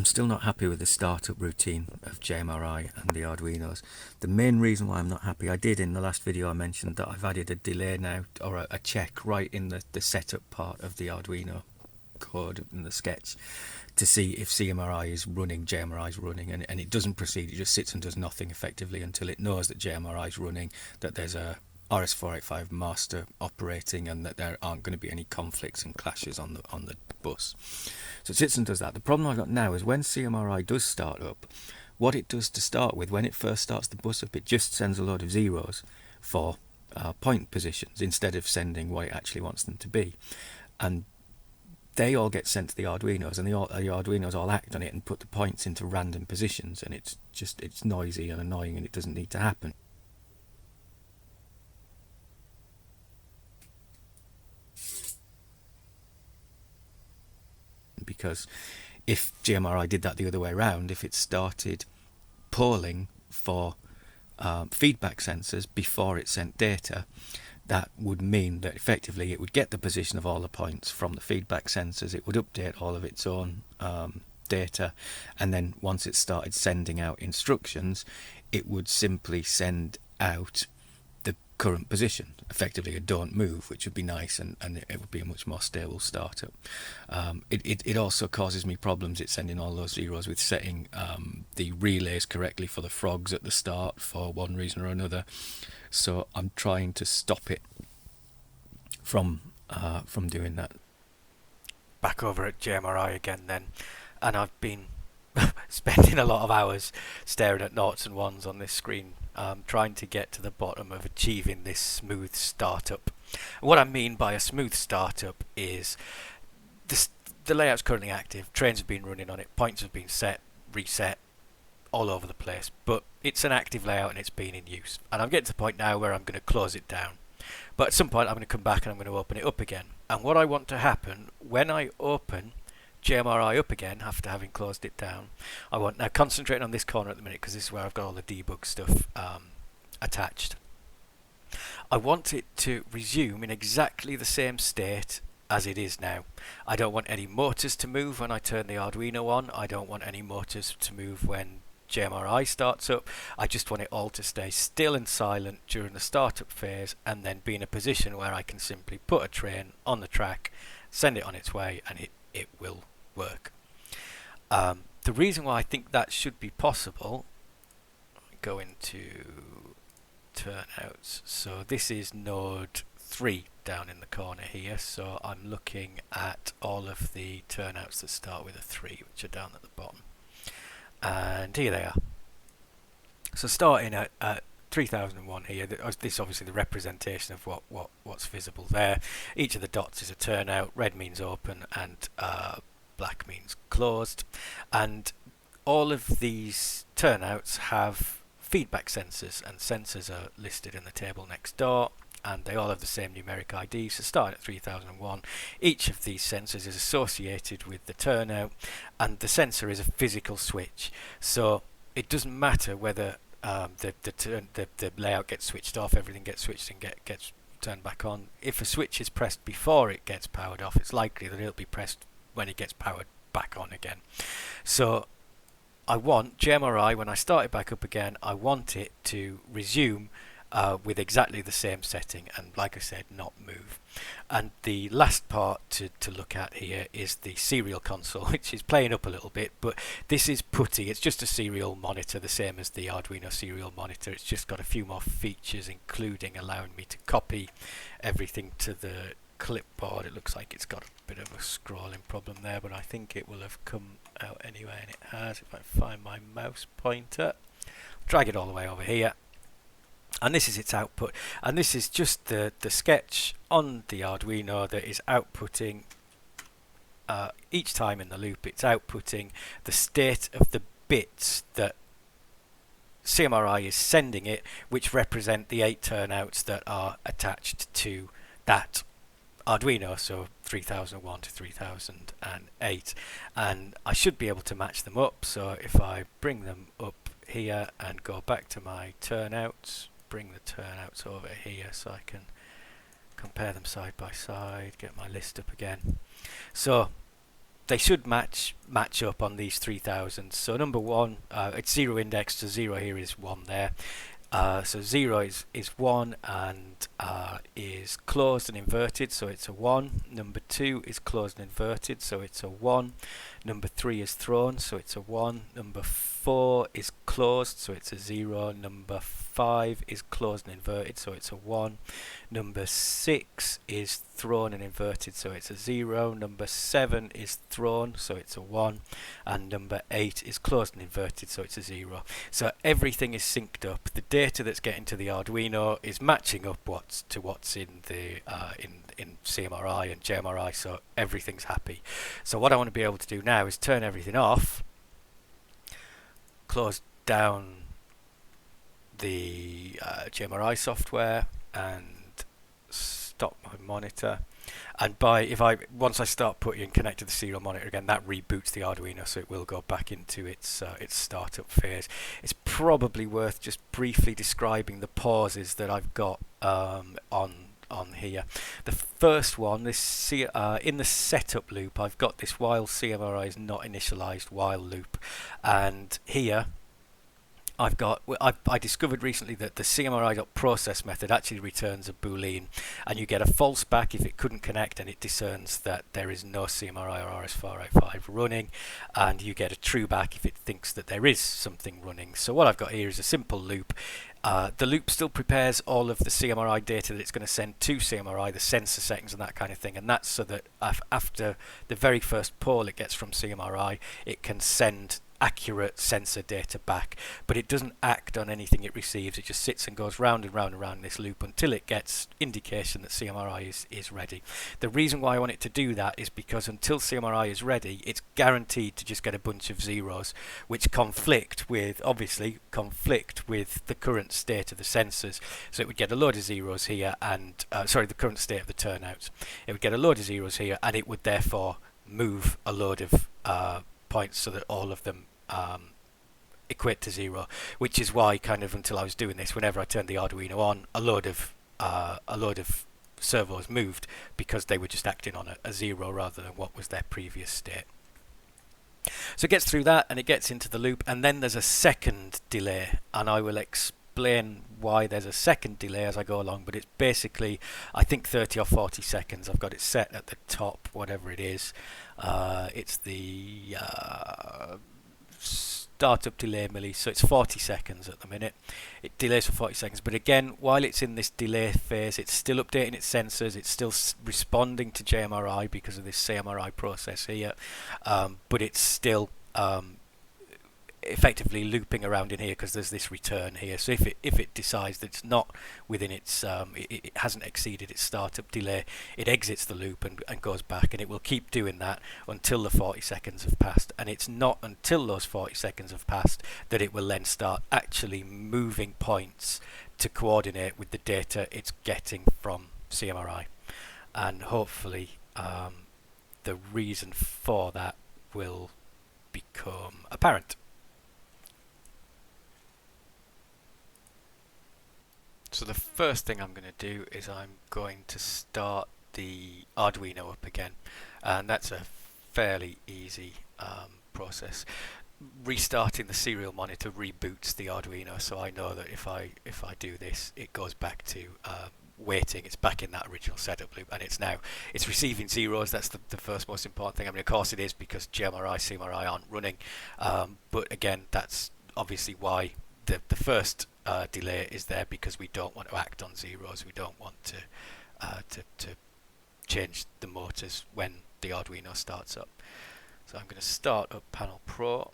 still not happy with the startup routine of JMRI and the Arduinos. The main reason why I'm not happy, I did in the last video I mentioned that I've added a delay now, or a check right in the setup part of the Arduino code in the sketch to see if CMRI is running, JMRI is running, and it doesn't proceed. It just sits and does nothing effectively until it knows that JMRI is running, that there's a RS485 master operating, and that there aren't going to be any conflicts and clashes on the bus. So it sits and does that. The problem I've got now is when CMRI does start up, what it does to start with, when it first starts the bus up, it just sends a load of zeros for point positions instead of sending what it actually wants them to be. And they all get sent to the Arduinos, and the Arduinos all act on it and put the points into random positions, and it's noisy and annoying, and it doesn't need to happen. Because if JMRI did that the other way around, if it started polling for feedback sensors before it sent data, that would mean that effectively it would get the position of all the points from the feedback sensors, it would update all of its own data, and then once it started sending out instructions, it would simply send out the current position, effectively a don't move, which would be nice, and it would be a much more stable startup. It also causes me problems. It's sending all those zeros with setting the relays correctly for the frogs at the start for one reason or another. So I'm trying to stop it from doing that. Back over at JMRI again then, and I've been spending a lot of hours staring at noughts and ones on this screen, trying to get to the bottom of achieving this smooth startup. What I mean by a smooth startup is the layout's currently active, trains have been running on it, points have been set, reset, all over the place, but it's an active layout and it's been in use, and I'm getting to the point now where I'm going to close it down, but at some point I'm going to come back and I'm going to open it up again. And what I want to happen when I open JMRI up again after having closed it down, I want, now concentrating on this corner at the minute because this is where I've got all the debug stuff attached, I want it to resume in exactly the same state as it is now. I don't want any motors to move when I turn the Arduino on, I don't want any motors to move when JMRI starts up. I just want it all to stay still and silent during the startup phase, and then be in a position where I can simply put a train on the track, send it on its way, and it will work. The reason why I think that should be possible, go into turnouts. So this is node 3 down in the corner here, so I'm looking at all of the turnouts that start with a 3, which are down at the bottom. And here they are. So starting at 3001 here, this is obviously the representation of what's visible there. Each of the dots is a turnout. Red means open, and black means closed. And all of these turnouts have feedback sensors, and sensors are listed in the table next door, and they all have the same numeric ID. So starting at 3001, each of these sensors is associated with the turnout, and the sensor is a physical switch. So it doesn't matter whether the layout gets switched off, everything gets switched and gets turned back on. If a switch is pressed before it gets powered off, it's likely that it'll be pressed when it gets powered back on again. So I want JMRI, when I start it back up again, I want it to resume with exactly the same setting, and like I said, not move. And the last part to look at here is the serial console, which is playing up a little bit, but this is putty. It's just a serial monitor, the same as the Arduino serial monitor. It's just got a few more features, including allowing me to copy everything to the clipboard. It looks like it's got a bit of a scrolling problem there, but I think it will have come out anyway, and it has. If I find my mouse pointer, drag it all the way over here, and this is its output, and this is just the sketch on the Arduino that is outputting each time in the loop. It's outputting the state of the bits that CMRI is sending it, which represent the 8 turnouts that are attached to that Arduino, so 3001 to 3008, and I should be able to match them up. So if I bring them up here and go back to my turnouts, bring the turnouts over here so I can compare them side by side, get my list up again. So they should match up on these 3000s. So number 1, it's 0 indexed, so 0 here is 1 there. So 0 is 1 and is closed and inverted, so it's a 1. Number 2 is closed and inverted, so it's a 1. Number 3 is thrown, so it's a 1. Number 4 is closed, so it's a 0. Number 5 is closed and inverted, so it's a 1. Number 6 is thrown and inverted, so it's a 0. Number 7 is thrown, so it's a 1. And number 8 is closed and inverted, so it's a 0. So everything is synced up. The data that's getting to the Arduino is matching up what's in the in CMRI and JMRI, so everything's happy. So what I want to be able to do now is turn everything off, close down the JMRI software, and stop my monitor. And once I start putting connect to the serial monitor again, that reboots the Arduino, so it will go back into its startup phase. It's probably worth just briefly describing the pauses that I've got on here. The first one, this in the setup loop, I've got this while CMRI is not initialized while loop, and here I discovered recently that the CMRI.process method actually returns a boolean, and you get a false back if it couldn't connect, and it discerns that there is no CMRI or RS485 running, and you get a true back if it thinks that there is something running. So what I've got here is a simple loop. The loop still prepares all of the CMRI data that it's going to send to CMRI, the sensor settings and that kind of thing, and that's so that after the very first poll it gets from CMRI, it can send accurate sensor data back, but it doesn't act on anything it receives. It just sits and goes round and round and round this loop until it gets indication that CMRI is ready. The reason why I want it to do that is because until CMRI is ready, it's guaranteed to just get a bunch of zeros, which conflict with the current state of the sensors. So it would get a load of zeros here, and the current state of the turnouts. It would get a load of zeros here, and it would therefore move a load of points so that all of them equate to 0, which is why kind of until I was doing this, whenever I turned the Arduino on, a load of servos moved because they were just acting on a 0 rather than what was their previous state. So it gets through that and it gets into the loop, and then there's a second delay, and I will explain why there's a second delay as I go along, but it's basically I think 30 or 40 seconds. I've got it set at the top, whatever it is. It's the startup delay milli, so it's 40 seconds at the minute. It delays for 40 seconds, but again, while it's in this delay phase, it's still updating its sensors, it's still responding to JMRI because of this CMRI process here, but it's still effectively looping around in here because there's this return here. So if it decides that it's not within its it hasn't exceeded its startup delay, it exits the loop and goes back, and it will keep doing that until the 40 seconds have passed. And it's not until those 40 seconds have passed that it will then start actually moving points to coordinate with the data it's getting from CMRI, and hopefully the reason for that will become apparent. So the first thing I'm going to do is I'm going to start the Arduino up again, and that's a fairly easy process. Restarting the serial monitor reboots the Arduino, so I know that if I do this, it goes back to waiting. It's back in that original setup loop, and it's receiving zeros. That's the first most important thing. I mean, of course it is, because JMRI, CMRI aren't running, but again, that's obviously why the first delay is there, because we don't want to act on zeros. We don't want to change the motors when the Arduino starts up. So I'm going to start up Panel Pro,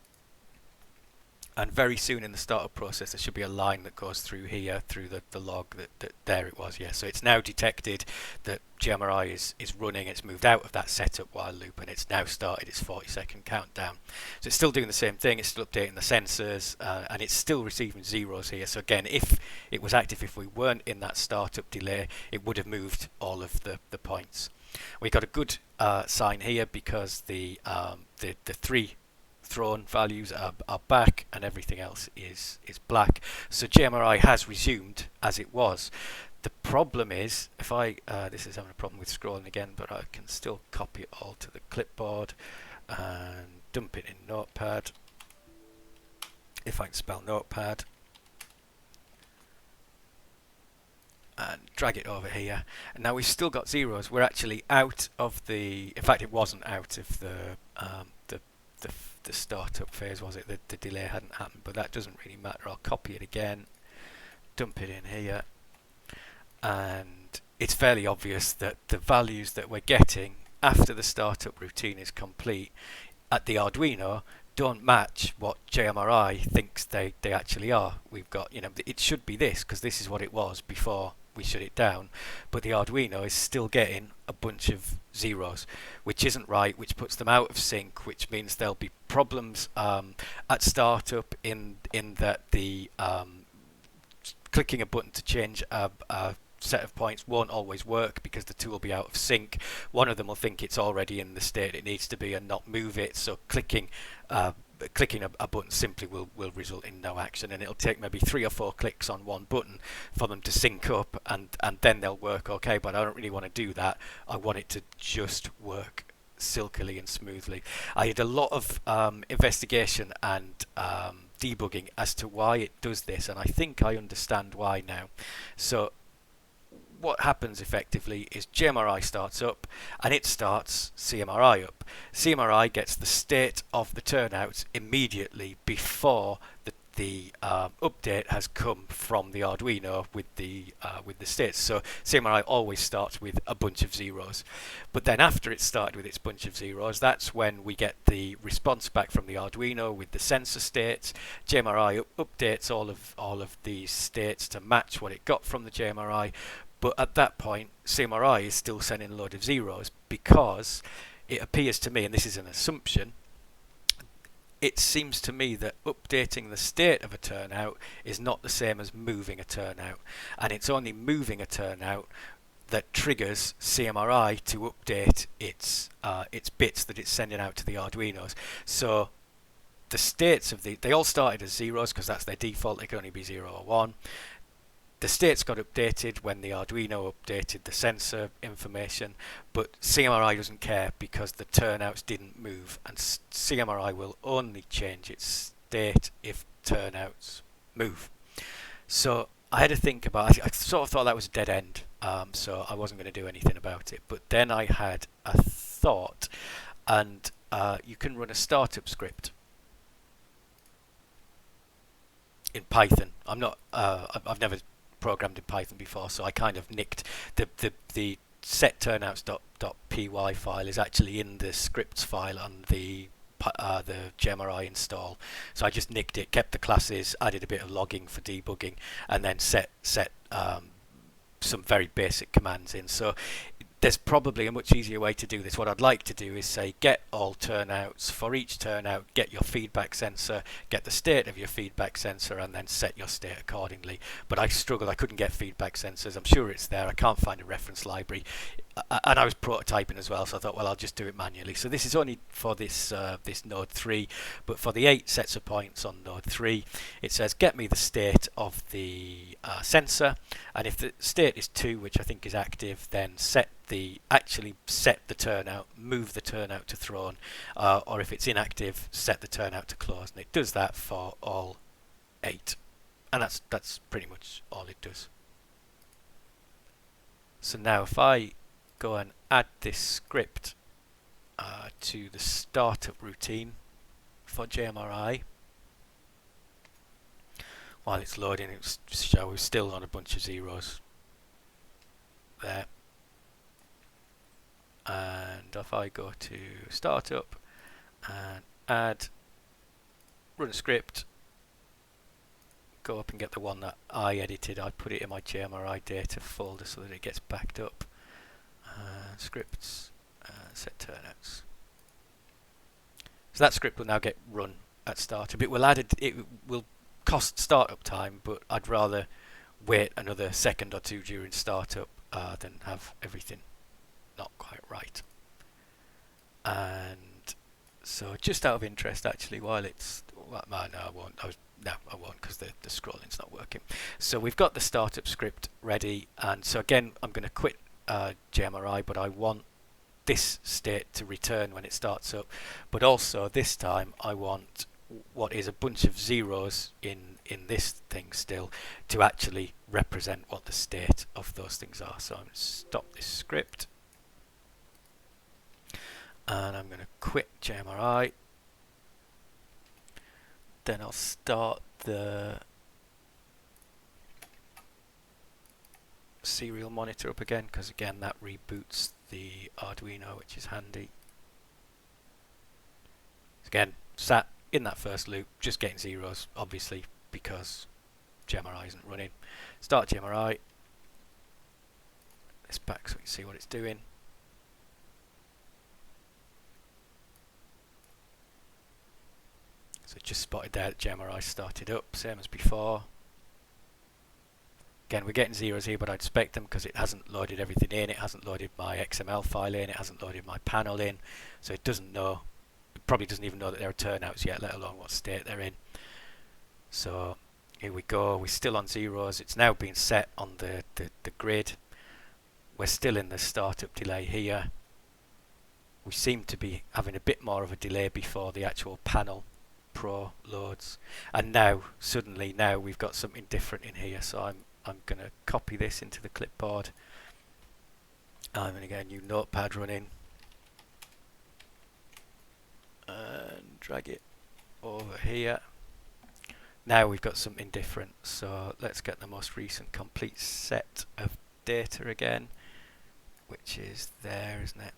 and very soon in the startup process there should be a line that goes through here, through the log that there it was. So it's now detected that JMRI is running. It's moved out of that setup while loop, and it's now started its 40-second countdown. So it's still doing the same thing. It's still updating the sensors, and it's still receiving zeros here. So again, if it was active, if we weren't in that startup delay, it would have moved all of the points. We got a good sign here, because the three thrown values are back and everything else is black. So JMRI has resumed as it was. The problem is, if this is having a problem with scrolling again, but I can still copy it all to the clipboard. and dump it in Notepad, if I can spell Notepad, and drag it over here. And now we've still got zeros. We're actually out of the, in fact it wasn't out of the startup phase, was it? The delay hadn't happened, but that doesn't really matter. I'll copy it again, dump it in here, and it's fairly obvious that the values that we're getting after the startup routine is complete at the Arduino don't match what JMRI thinks they actually are. We've got, it should be this because this is what it was before we shut it down, but the Arduino is still getting a bunch of zeros, which isn't right, which puts them out of sync, which means there'll be problems at startup in that the clicking a button to change a set of points won't always work because the two will be out of sync. One of them will think it's already in the state it needs to be and not move it, so clicking a button simply will result in no action, and it'll take maybe 3 or 4 clicks on one button for them to sync up, and then they'll work okay. But I don't really want to do that. I want it to just work silkily and smoothly. I did a lot of investigation and debugging as to why it does this, and I think I understand why now. So what happens effectively is JMRI starts up and it starts CMRI up. CMRI gets the state of the turnouts immediately before the update has come from the Arduino with the states. So CMRI always starts with a bunch of zeros, but then after it started with its bunch of zeros, that's when we get the response back from the Arduino with the sensor states. JMRI updates all of these states to match what it got from the JMRI. But at that point, CMRI is still sending a load of zeros because it appears to me, and this is an assumption, it seems to me that updating the state of a turnout is not the same as moving a turnout. And it's only moving a turnout that triggers CMRI to update its bits that it's sending out to the Arduinos. So the states of they all started as zeros because that's their default. They can only be 0 or 1. The states got updated when the Arduino updated the sensor information, but CMRI doesn't care because the turnouts didn't move, and CMRI will only change its state if turnouts move. So I had to think about it. I sort of thought that was a dead end, so I wasn't going to do anything about it. But then I had a thought, and you can run a startup script in Python. I've never programmed in Python before, so I kind of nicked the set turnouts.py file is actually in the scripts file on the JMRI install. So I just nicked it, kept the classes, added a bit of logging for debugging, and then set some very basic commands in. So there's probably a much easier way to do this. What I'd like to do is say get all turnouts. For each turnout, get your feedback sensor, get the state of your feedback sensor, and then set your state accordingly. But I struggled. I couldn't get feedback sensors. I'm sure it's there. I can't find a reference library. And I was prototyping as well, so I thought, well, I'll just do it manually. So this is only for this node 3, but for the 8 sets of points on node 3, it says get me the state of the sensor, and if the state is 2, which I think is active, then actually set the turnout, move the turnout to thrown, or if it's inactive, set the turnout to closed, and it does that for all 8, and that's pretty much all it does. So now if I go and add this script to the startup routine for JMRI, while it's loading, it shows still on a bunch of zeros there. And if I go to startup and add, run a script, go up and get the one that I edited, I put it in my JMRI data folder so that it gets backed up. Scripts, set turnouts. So that script will now get run at startup. It will cost startup time, but I'd rather wait another second or two during startup than have everything not quite right. And so just out of interest, actually, while it's no, I won't. I won't because the scrolling's not working. So we've got the startup script ready, and so again I'm going to quit JMRI, but I want this state to return when it starts up, but also this time I want what is a bunch of zeros in this thing still to actually represent what the state of those things are. So I'm going to stop this script and I'm going to quit JMRI. Then I'll start the serial monitor up again, because again that reboots the Arduino, which is handy. Again, sat in that first loop, just getting zeros, obviously, because JMRI isn't running. Start JMRI. This back so we can see what it's doing. So just spotted there that JMRI started up, same as before. Again, we're getting zeros here, but I'd expect them because it hasn't loaded everything in. It hasn't loaded my XML file in. It hasn't loaded my panel in. So it doesn't know. It probably doesn't even know that there are turnouts yet, let alone what state they're in. So here we go. We're still on zeros. It's now been set on the grid. We're still in the startup delay here. We seem to be having a bit more of a delay before the actual panel Pro loads. And now, suddenly, now we've got something different in here. So I'm going to copy this into the clipboard. I'm going to get a new notepad running and drag it over here. Now we've got something different, so let's get the most recent complete set of data again, which is there, isn't it?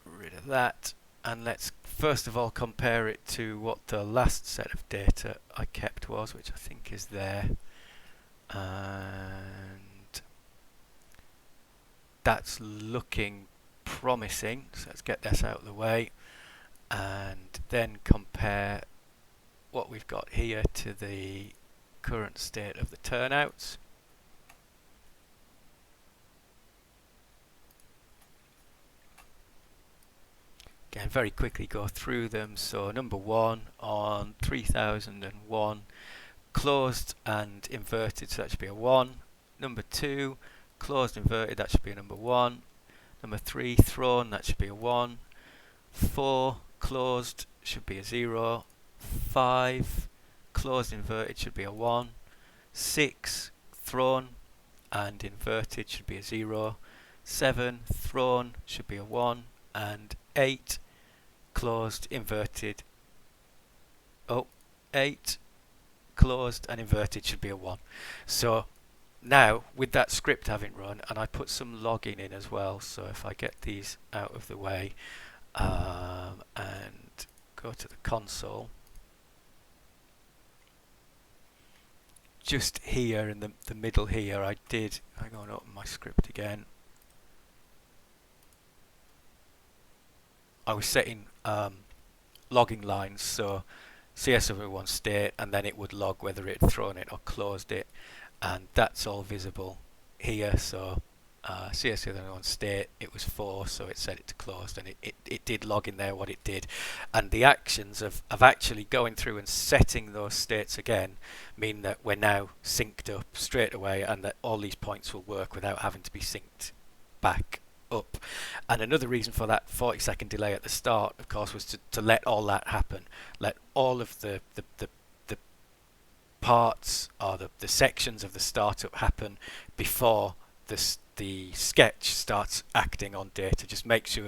Rid of that, and let's first of all compare it to what the last set of data I kept was, which I think is there, and that's looking promising. So let's get this out of the way and then compare what we've got here to the current state of the turnouts. Again, very quickly go through them. So number 1 on 3001, closed and inverted, so that should be a 1. Number 2, closed inverted, that should be a number 1. Number 3, thrown, that should be a 1. 4, closed, should be a 0. 5, closed inverted, should be a 1. 6, thrown and inverted, should be a 0. 7, thrown, should be a 1. And 8, closed, inverted, 8, closed and inverted should be a 1. So now with that script having run, and I put some logging in as well, so if I get these out of the way and go to the console, just here in the middle here I did, I'm going to open my script again, I was setting logging lines, so CS01 state, and then it would log whether it had thrown it or closed it, and that's all visible here. So CS01 state, it was 4, so it set it to closed, and it did log in there what it did. And the actions of actually going through and setting those states again mean that we're now synced up straight away, and that all these points will work without having to be synced back up. And another reason for that 40-second delay at the start, of course, was to let all that happen, let all of the parts or the sections of the startup happen before the sketch starts acting on data. Just make sure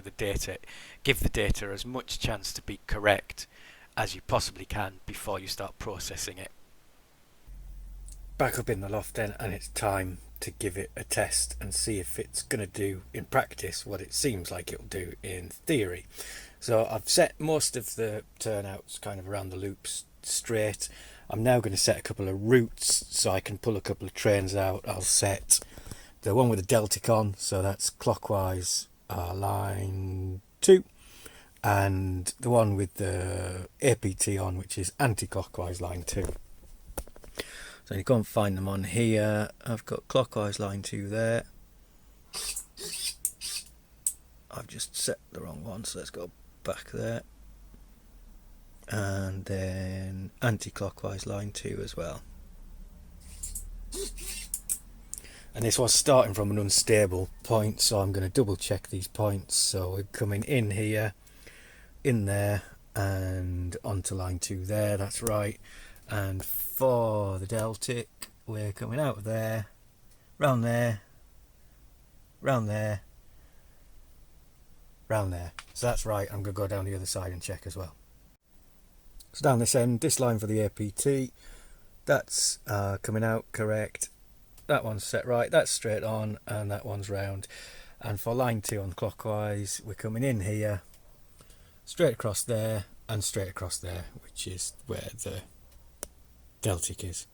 give the data as much chance to be correct as you possibly can before you start processing it. Back up in the loft then, and it's time to give it a test and see if it's going to do in practice what it seems like it'll do in theory. So I've set most of the turnouts kind of around the loops straight. I'm now going to set a couple of routes so I can pull a couple of trains out. I'll set the one with the deltic on, so that's clockwise line 2, and the one with the APT on, which is anti-clockwise line 2. So you go and find them on here. I've got clockwise line 2 there. I've just set the wrong one, so let's go back there. And then anti-clockwise line 2 as well. And this was starting from an unstable point, so I'm going to double check these points. So we're coming in here, in there, and onto line 2 there, that's right. And for the deltic, we're coming out of there, round there, round there, round there. So that's right. I'm going to go down the other side and check as well. So down this end, this line for the APT, that's coming out correct. That one's set right, that's straight on, and that one's round. And for line 2 on clockwise, we're coming in here, straight across there, and straight across there, which is where the deltic is.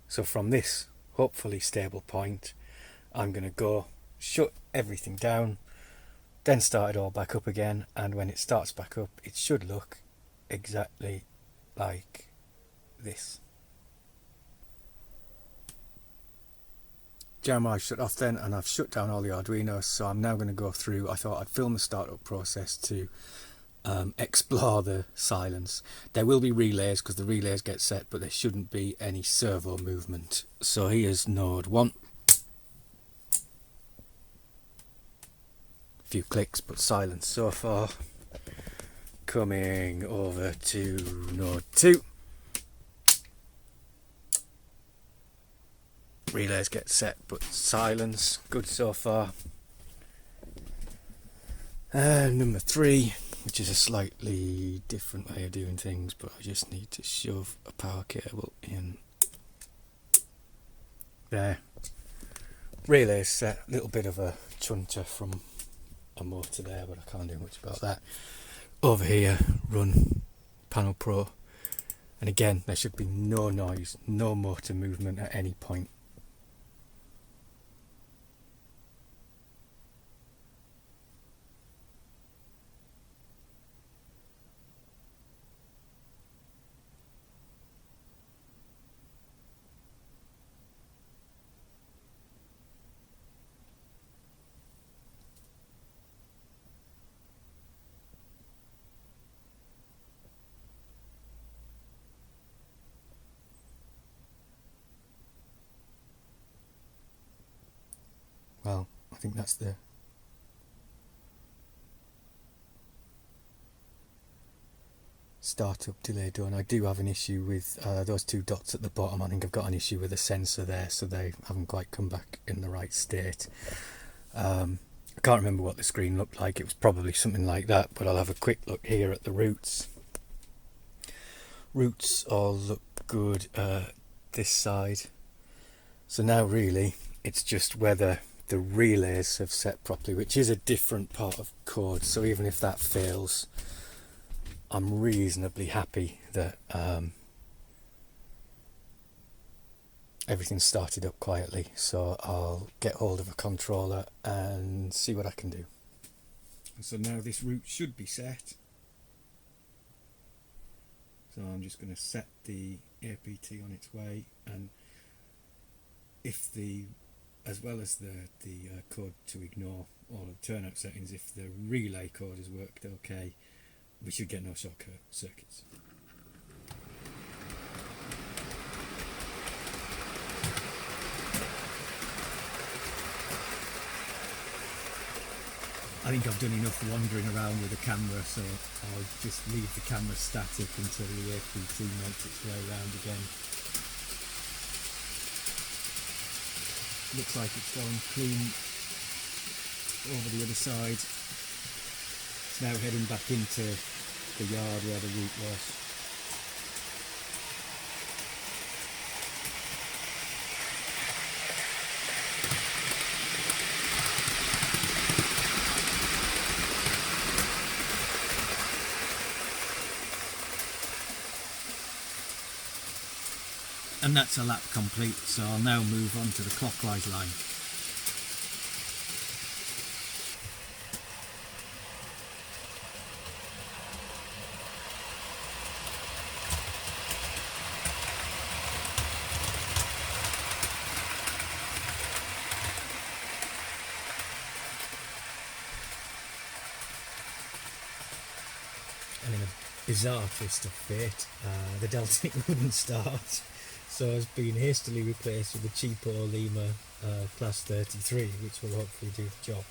So from this hopefully stable point, I'm going to go shut everything down, then start it all back up again, and when it starts back up, it should look exactly like this. JMRI shut off then, and I've shut down all the Arduinos, so I'm now going to go through. I thought I'd film the startup process to explore the silence. There will be relays because the relays get set, but there shouldn't be any servo movement. So here's node 1. A few clicks, but silence so far. Coming over to node 2. Relays get set, but silence. Good so far. Number 3, which is a slightly different way of doing things, but I just need to shove a power cable in there. Relays set. A little bit of a chunter from a motor there, but I can't do much about that. Over here, run Panel Pro, and again there should be no noise, no motor movement at any point. Well, I think that's the startup delay done. I do have an issue with those 2 dots at the bottom. I think I've got an issue with the sensor there, so they haven't quite come back in the right state. I can't remember what the screen looked like. It was probably something like that, but I'll have a quick look here at the roots. Roots all look good this side. So now really it's just whether the relays have set properly, which is a different part of code. So even if that fails, I'm reasonably happy that everything started up quietly. So I'll get hold of a controller and see what I can do. So now this route should be set. So I'm just going to set the APT on its way, and if as well as the code to ignore all of the turnout settings, if the relay code has worked okay, we should get no short circuits. I think I've done enough wandering around with the camera, so I'll just leave the camera static until the APT makes its way around again. Looks like it's going clean over the other side. It's now heading back into the yard where the route was. And that's a lap complete, so I'll now move on to the clockwise line. And in a bizarre twist of fate, the deltic wouldn't start. so has been hastily replaced with a cheapo Lima Class 33, which will hopefully do the job.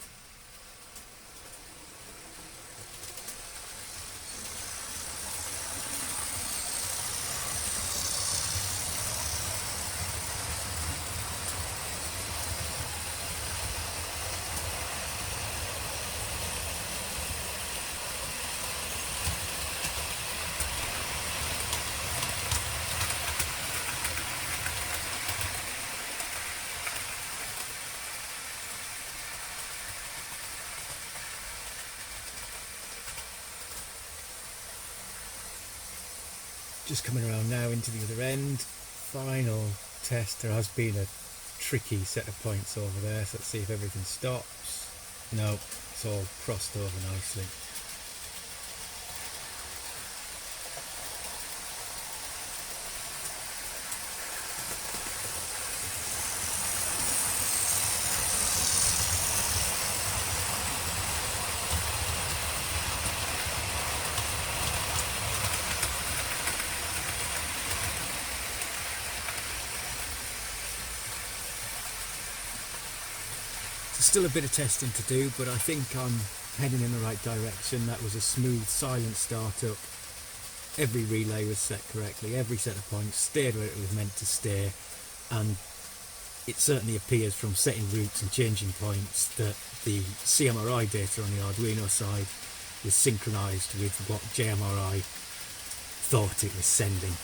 Just coming around now into the other end. Final test. There has been a tricky set of points over there, so let's see if everything stops. No, it's all crossed over nicely. Still a bit of testing to do, but I think I'm heading in the right direction. That was a smooth, silent startup. Every relay was set correctly, every set of points stayed where it was meant to stay, and it certainly appears from setting routes and changing points that the CMRI data on the Arduino side was synchronized with what JMRI thought it was sending.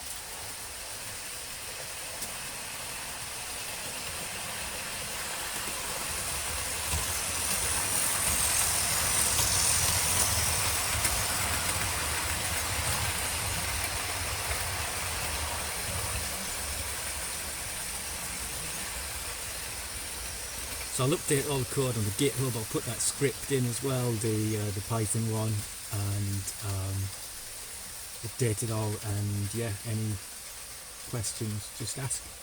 So I'll update all the code on the GitHub. I'll put that script in as well, the Python one, and update it all. And yeah, any questions, just ask.